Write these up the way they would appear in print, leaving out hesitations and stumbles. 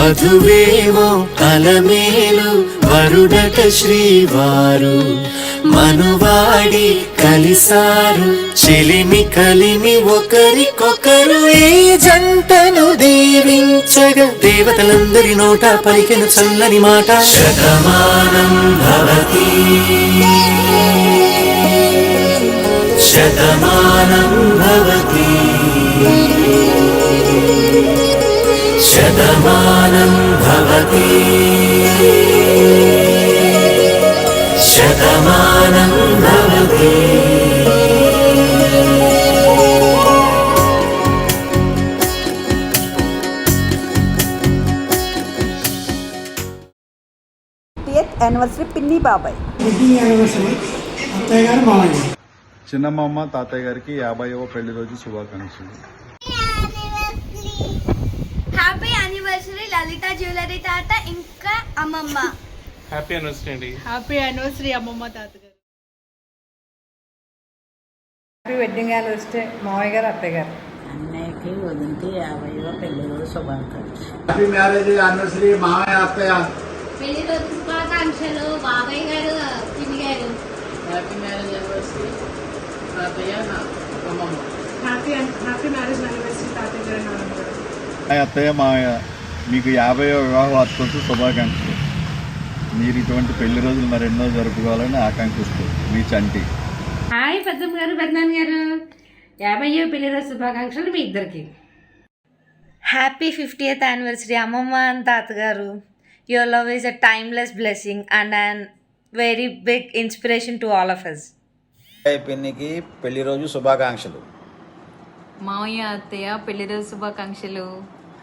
వధువేవో అలమేలు వరుడట శ్రీవారు మనువాడి కలిసారు చెలిమి కలిమి ఒకరికొకరు ఈ జంటను దీవించగా దేవతలందరి నోట పలికెను చల్లని మాట శతమానం భవతి శతమానం భవతి శతమానం భవతి శతమానం భవతి. 50th యానివర్సరీ పిన్ని బాబాయ్. వెడ్డింగ్ యానివర్సరీ అత్తయ్య గారు మామయ్య. చిన్నమ్మమ్మ తాతయ్య గారికి 50వ పెళ్లి రోజు శుభాకాంక్షలు. హ్యాపీ యానివర్సరీ లలిత జ్యువెలరీ తాత ఇంకా అమ్మమ్మ. హ్యాపీ యానివర్సరీ అండి. హ్యాపీ యానివర్సరీ అమ్మమ్మ తాతగారు. హ్యాపీ వెడ్డింగ్ యానివర్సరీ మామయ్య గారు అత్తయ్య గారు. అన్నయ్యకి వదిలితే 50వ పెళ్లి రోజు శుభాకాంక్షలు. హ్యాపీ మ్యారేజ్ యానివర్సరీ మామయ్య అత్తయ్య. పెళ్లి రోజు శుభాకాంక్షలు బాబాయ్ గారు పిన్ని గారు. హ్యాపీ మ్యారేజ్ యానివర్సరీ తాతయ్య అమ్మమ్మ. హ్యాపీ మ్యారేజ్ యానివర్సరీ తాతయ్య గారు నాన్నమ్మ గారు. అత్తయ్య మామయ్య మీకు 50వ వివాహ వార్షికోత్సవ శుభాకాంక్షలు. మీరు ఇటువంటి పెళ్లి రోజులు మరెన్నో జరుపుకోవాలని ఆకాంక్షిస్తూ మీ చంటి. హాయ్ పెద్దమ్మ గారు పెద్దనాన్న గారు 50వ పెళ్లి రోజు శుభాకాంక్షలు మీ ఇద్దరికి. హ్యాపీ 50th యానివర్సరీ అమ్మమ్మ అండ్ తాతగారు. Your love is a timeless blessing and an very big inspiration to all of us. పిన్నికి పెళ్లి రోజు శుభాకాంక్షలు. మామయ్య అత్తయ్య పెళ్లి రోజు శుభాకాంక్షలు.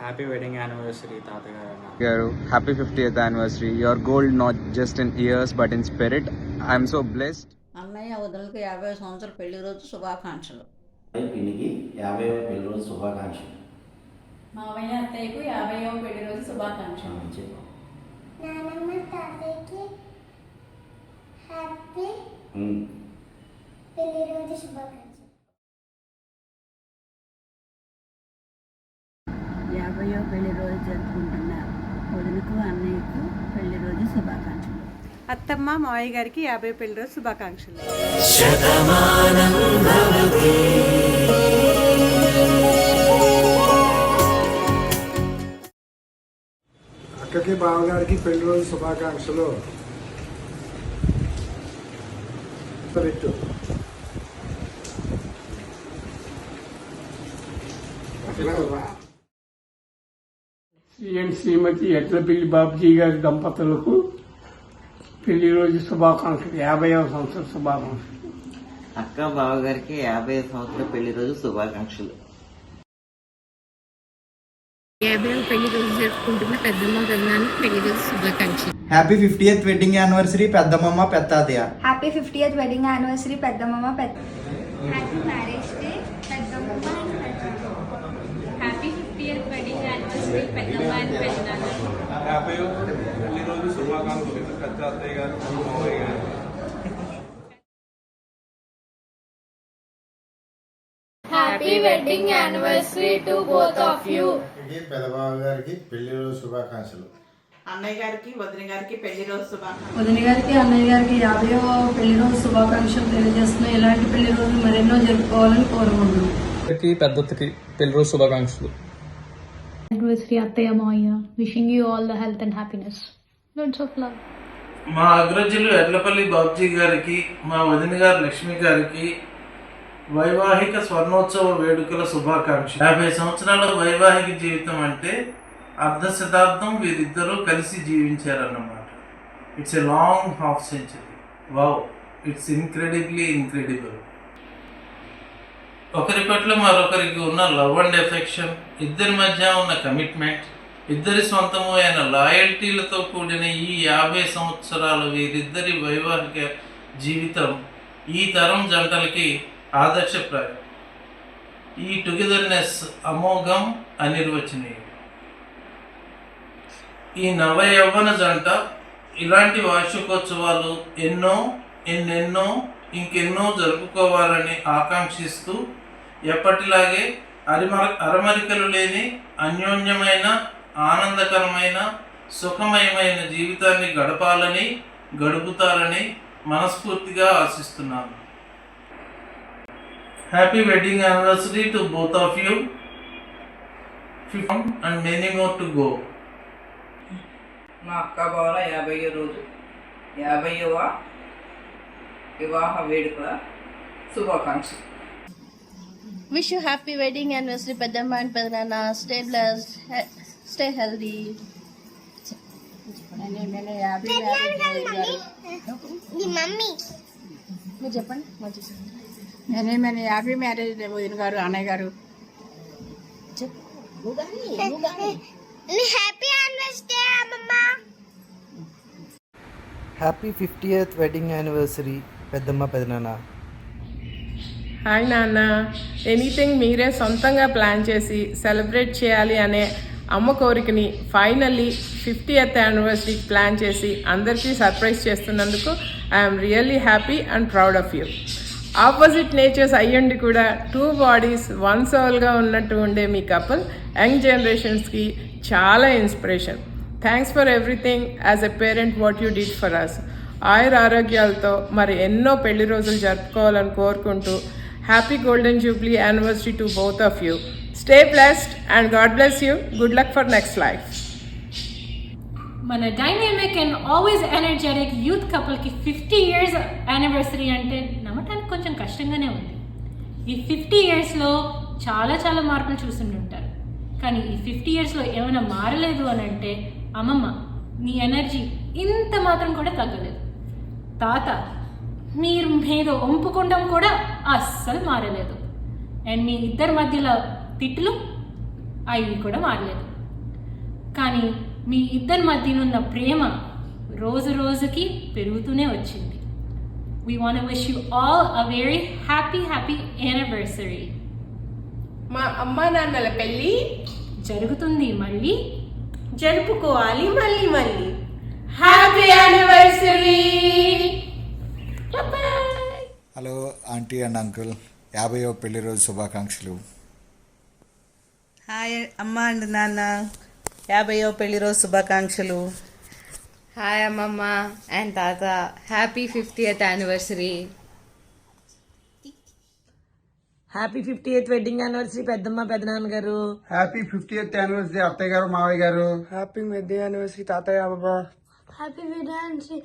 హ్యాపీ వెడ్డింగ్ యానివర్సరీ తాతయ్య గారు. Happy 50th anniversary. Your gold not just in years but in spirit. I'm so blessed. అన్నయ్య వదలకు 50వ సంవత్సరం పెళ్లి రోజు శుభాకాంక్షలు. పిన్నికి 50వ పెళ్లి రోజు శుభాకాంక్షలు. మామయ్య అత్తయ్యకు 50వ పెళ్లి రోజు శుభాకాంక్షలు. నానమ్మ తాతయ్యకి హ్యాపీ పెళ్లి రోజు శుభాకాంక్షలు. 50వ పెళ్లి రోజు జరుపుకుంటున్న వదినకు అన్నయ్యకు పెళ్లి రోజు శుభాకాంక్షలు. అత్తమ్మ మావయ్య గారికి 50 పెళ్లి రోజు శుభాకాంక్షలు. శతమానం భవతి అక్కకి బావగారికి పెళ్లి రోజు శుభాకాంక్షలు. పెట్టు. శ్రీమతి ఎట్లపల్లి బాబుజీ గారి దంపతులకు పెళ్లి రోజు శుభాకాంక్షలు. 50వ సంవత్సరం శుభాకాంక్షలు. అక్క బావగారికి 50వ సంవత్సరం పెళ్లి రోజు శుభాకాంక్షలు. 50వ పెళ్లి రోజు జరుపుకుంటున్న పెద్దమ్మ పెద్దనాన్నకి పెళ్లి రోజు శుభాకాంక్షలు. హ్యాపీ 50th వెడ్డింగ్ యానివర్సరీ పెద్దమ్మమ్మ పెద్దాతయ్య. హ్యాపీ 50th వెడ్డింగ్ యానివర్సరీ పెద్దమ్మ పెద్ద. హ్యాపీ మ్యారేజ్ డే పెద్దమ్మ అండ్ పెద్దమ్మ. హ్యాపీ 50th వెడ్డింగ్ యానివర్సరీ పెద్దమ్మ అండ్ పెద్దనాన్న. హ్యాపీ పెళ్లి రోజు శుభాకాంక్షలు పెద్ద అత్తయ్య గారు మామయ్య గారు. Happy wedding anniversary to both of you. పెదబాబు గారికి పెళ్లి రోజు శుభాకాంక్షలు. అన్నయ్య గారికి వదిన గారికి పెళ్లి రోజు శుభాకాంక్షలు. వదిన గారికి అన్నయ్య గారికి 50వ పెళ్లి రోజు శుభాకాంక్షలు తెలియజేస్తున్నాయి. ఇలాంటి పెళ్లి రోజులు మరెన్నో జరుపుకోవాలని కోరుకుంటున్నాం. పెద్దకి పెళ్లి రోజు శుభాకాంక్షలు. యానివర్సరీ అత్తయ్య మావయ్య. Wishing you all the health and happiness. Lots of love. మా అగ్రజులు ఎడ్లపల్లి బాబ్జీ గారికి మా వదిన గారు లక్ష్మి గారికి వైవాహిక స్వర్ణోత్సవ వేడుకల శుభాకాంక్షలు. 50 సంవత్సరాల వైవాహిక జీవితం అంటే అర్ధ శతాబ్దం వీరిద్దరూ కలిసి జీవించారన్నమాట. It's a long half century. Wow, it's incredibly incredible. ఒకరి పట్ల మరొకరికి ఉన్న లవ్ అండ్ ఎఫెక్షన్, ఇద్దరి మధ్య ఉన్న కమిట్మెంట్, ఇద్దరి సొంతము అయిన లాయల్టీలతో కూడిన ఈ 50 సంవత్సరాలు వీరిద్దరి వైవాహిక జీవితం ఈ తరం జంటలకి ఆదర్శప్రాయం. ఈ టుగెదర్నెస్ అమోఘం, అనిర్వచనీయం. ఈ నవ యవ్వన జంట ఇలాంటి వార్షికోత్సవాలు ఎన్నెన్నో ఇంకెన్నో జరుపుకోవాలని ఆకాంక్షిస్తూ ఎప్పటిలాగే అరమరికలు లేని అన్యోన్యమైన ఆనందకరమైన సుఖమయమైన జీవితాన్ని గడుపుతారని మనస్ఫూర్తిగా ఆశిస్తున్నాను. Happy wedding anniversary to both of you and many more to go. మా అక్క బావల 50వ రోజు 50వ వివాహ వేడుకల శుభాకాంక్షలు. Wish you happy wedding anniversary పెద్దమ్మ అండ్ పెదనాన్న. Stay blessed, stay healthy. మీరు చెప్పండి. మన హ్యాపీ మ్యారేజ్ వదిన గారు, అన్నయ్య గారు. హ్యాపీ 50th వెడ్డింగ్ యానివర్సరీ పెద్దమ్మ పెదనాన్న. హాయ్ నాన్న. ఎనీథింగ్ మీరే సొంతంగా ప్లాన్ చేసి సెలబ్రేట్ చేయాలి అనే అమ్మ కోరికని ఫైనల్లీ 50th యానివర్సరీ ప్లాన్ చేసి అందరికీ సర్ప్రైజ్ చేస్తున్నందుకు I'm really happy and proud of you. Opposite natures అయ్యండి కూడా 2 బాడీస్ 1 సోల్గా ఉన్నట్టు ఉండే మీ కపుల్ యంగ్ జనరేషన్స్కి చాలా inspiration. Thanks for everything as a parent what you did for us. ఆరోగ్యాలతో మరి ఎన్నో పెళ్లి రోజులు జరుపుకోవాలని కోరుకుంటూ happy golden jubilee anniversary to both of you. Stay blessed and God bless you. Good luck for next life. మన dynamic and always energetic youth కపుల్కి 50 years anniversary అంటే నమ్మటానికి కొంచెం కష్టంగానే ఉంది. ఈ 50 yearsలో చాలా చాలా మార్పులు చూస్తుంటారు. కానీ ఈ 50 yearsలో ఏమైనా మారలేదు అని అంటే అమ్మమ్మ మీ ఎనర్జీ ఇంత మాత్రం కూడా తగ్గలేదు. తాత మీరు మీద ఒంపుకుండం కూడా అస్సలు మారలేదు. అండ్ మీ ఇద్దరి మధ్యలో తిట్లు అవి కూడా మారలేదు. కానీ మీ ఇద్దరి మధ్యనున్న ప్రేమ రోజు రోజుకి పెరుగుతూనే వచ్చింది. We want to wish you all a very happy anniversary. మా అమ్మా నాన్నల పెళ్ళి జరుగుతుంది, మళ్ళీ జరుపుకోవాలి మళ్ళీ మళ్ళీ. Happy anniversary. Hello aunty and uncle, 50వ పెళ్లి రోజు శుభాకాంక్షలు. హాయ్ అమ్మ అండ్ నాన్న, 50వ పెళ్లి రోజు శుభాకాంక్షలు. హాయ్ అమ్మమ్మ అండ్ తాత, happy 50th anniversary. Happy 50th wedding anniversary పెద్దమ్మ పెదనాన్న గారు. హ్యాపీ 50th యానివర్సరీ అత్తయ్య గారు మావయ్య గారు. హ్యాపీ వెడ్డింగ్ యానివర్సరీ తాతయ్య అమ్మమ్మ. హ్యాపీ వెడ్డింగ్ యానివర్సరీ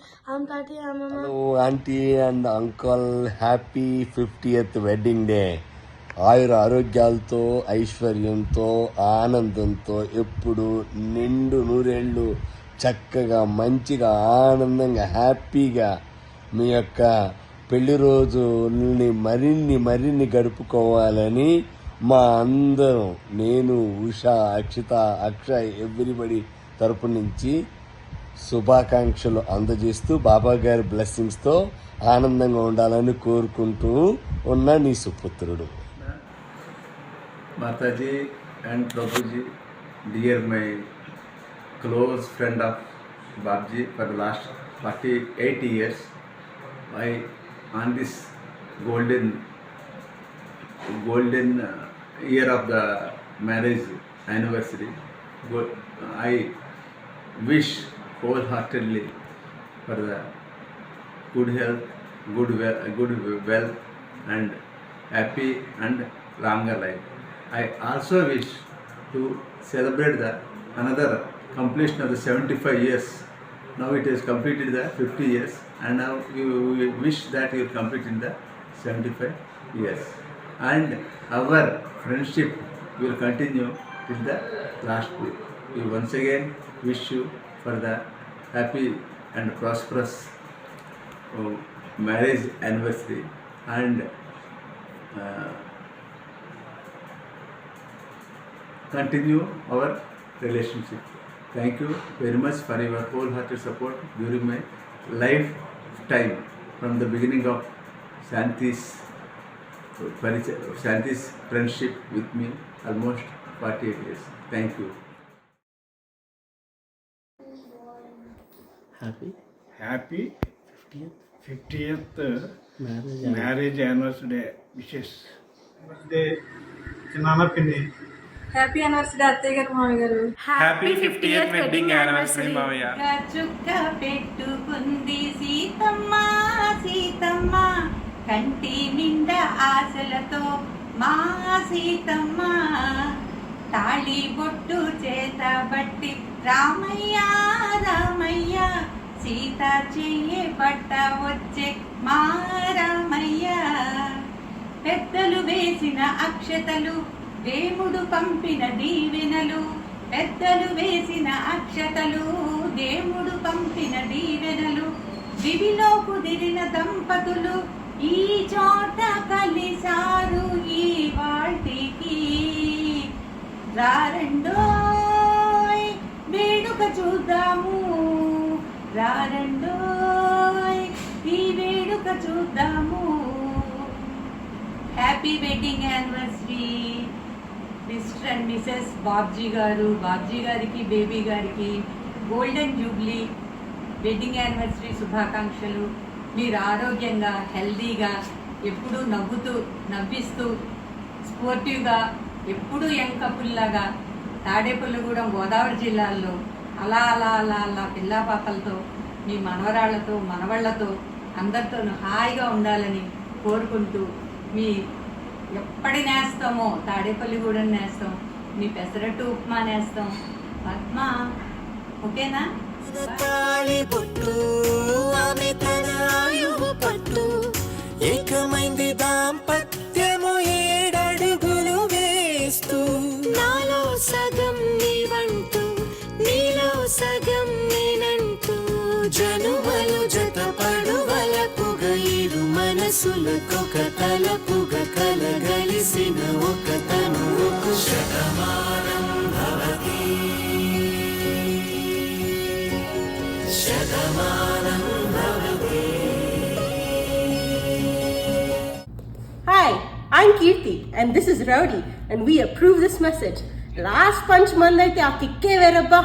తాతయ్య అమ్మమ్మ. Hello aunty and uncle, happy 50th wedding day. ఆరోగ్యాలతో ఐశ్వర్యంతో ఆనందంతో ఎప్పుడు నిండు నూరేళ్ళు చక్కగా మంచిగా ఆనందంగా హ్యాపీగా మీ యొక్క పెళ్లి రోజుని మరిన్ని గడుపుకోవాలని మా అందరం, నేను, ఉషా, అక్షిత, అక్షయ్, ఎవ్రీబడి తరపు నుంచి శుభాకాంక్షలు అందజేస్తూ బాబా గారి బ్లెస్సింగ్స్తో ఆనందంగా ఉండాలని కోరుకుంటూ ఉన్న నీ సుపుత్రుడు. Mataji and Prabhuji, dear my close friend of Babji for the last 48 years, on this golden year of the marriage anniversary, I wish wholeheartedly for the good health, good wealth and happy and longer life. I also wish to celebrate the another completion of the 75 years. Now it has completed the 50 years and now we wish that you complete in the 75 years. And our friendship will continue till the last day. We once again wish you for the happy and prosperous marriage anniversary and continue our relationship. Thank you very much for your wholehearted support during my lifetime from the beginning of Shanti's friendship with me, almost 48 years. Thank you. Happy 50th marriage anniversary day wishes. చిన్న పిన్ని happy anniversary అత్తయ్య గారు మామయ్య గారు. Happy 50th wedding anniversary మావయ్య. చుక్క పెట్టుకుంది సీతమ్మ సీతమ్మ కంటి నిండా ఆశలతో మా సీతమ్మ తాళి బొట్టు చేత బట్టి రామయ్య రామయ్య సీత చెయ్యే పట్ట వచ్చే మా రామయ్య పెద్దలు వేసిన అక్షతలు దేవుడు పంపిన దీవెనలు పెద్దలు వేసిన అక్షతలు దేవుడు పంపిన దీవెనలు దివిలో కుదిరిన దంపతులు ఈ చోట కలిసారు ఈ వాటికి రారండోయ్ వేడుక చూద్దాము రారండోయ్ ఈ వేడుక చూద్దాము. Happy wedding anniversary mister and Mrs Babji గారు. బాబ్జీ గారికి బేబీ గారికి గోల్డెన్ జూబ్లీ వెడ్డింగ్ యానివర్సరీ శుభాకాంక్షలు. మీరు ఆరోగ్యంగా హెల్దీగా ఎప్పుడూ నవ్వుతూ నవ్విస్తూ స్పోర్టివ్గా ఎప్పుడూ యంగ్ కపుల్లాగా తాడేపల్లిగూడెం గోదావరి జిల్లాల్లో అలా అలా అలా అలా పిల్లాపాపలతో మీ మనవరాళ్లతో మనవళ్లతో అందరితోనూ హాయిగా ఉండాలని కోరుకుంటూ మీ ఎప్పటి నేస్తామో తాడేపల్లిగూడెం నేస్తాం, మీ పెసరట్టు ఉప్మా నేస్తాం. పద్మ ఓకేనా? ఏకమైంది దాంపత్యము 7 అడుగులు వేస్తూ నాలో సగం నీవంటూ నీలో సగం నేనంటూ జనుమలు జతపడు వలపుగా ఇరు మనసులకొక తలపుగా కలగలిసిన ఒక తనువుకు Shatamanam Bhavati Shatamanam Bhavati. Hi, I'm Kirti and this is Rowdy and we approve this message. Last punch mandaithe aa kikke verabba.